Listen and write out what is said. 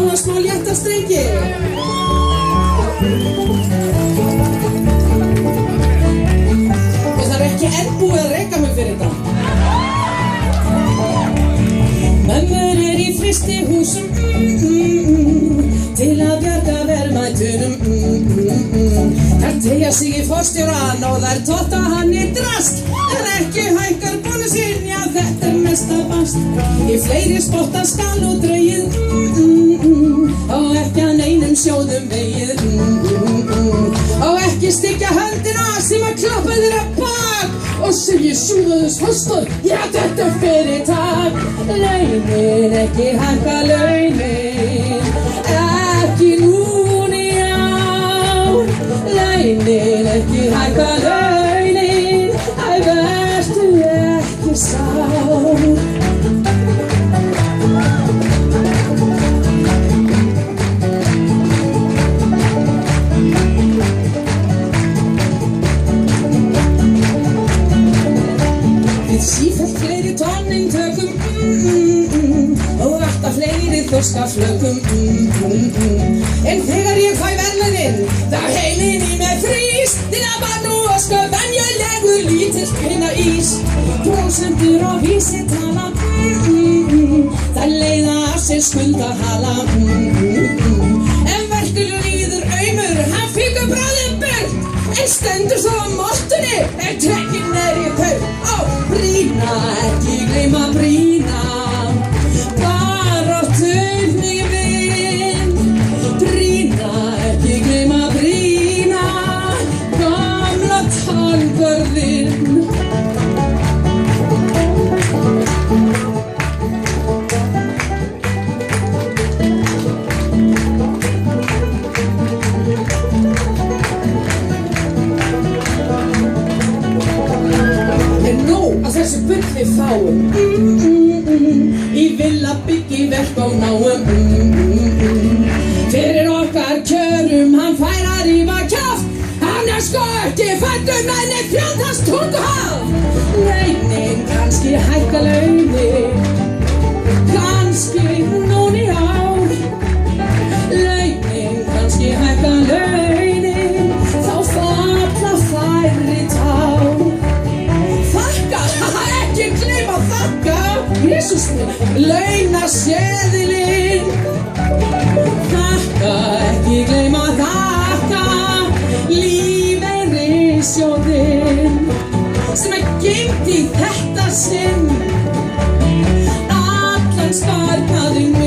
báða smá létta strengi. Og það ekki enn búið að reka mig fyrir þetta. Mömmur í frystihúsum til að bjarga verðmætunum. Þær teygja sig í forstjórann og þær totta hann í drast. En ekki hækkar bónusinn, já þetta mesta bast. Í fleiri spotta skal og dregið og ekki að neinum sjóðum vegið. Og ekki styggja höndina sem að klappa þér að bak og segja sjúðaðus hostor, já þetta fyrirtak. Launin ekki hækka launin, ekki núna í ár. Launin ekki hækka launin, æ vertu ekki sár. Sífellt fleiri tonnin tökum og alltaf fleiri þorskaflökum. En þegar ég fæ verðlaunin, þá heilinn í mér frýs. Til að var nú ósköp venjulegur lítill pinna ís. Prósentur og vísitala, þær leiða af sér skuldahala. En verkurinn líður aumur, hann fíkur bráðið burt. En stendur þó á mottunni, tekinn í paur. Brýna, ekki gleyma brýna, baráttuð mig vinn. Brýna, ekki gleyma brýna, gamla talgörðin. Þessu bulli fáum í villa byggi verk á náum. Fyrir okkar kjörum hann fær að rífa kjaft. Hann sko ekki fæddur með neitt fjandans tunguhaf. Launin kannski hækka launin, kannski núna í ár. Launin kannski hækka launin, þá falla færri tár. Ekki gleyma þakka, Jesús minn, launaseðilinn. Þakka, ekki gleyma þakka, lífeyrissjóðinn sem geymt í þetta sinn allan sparnaðinn.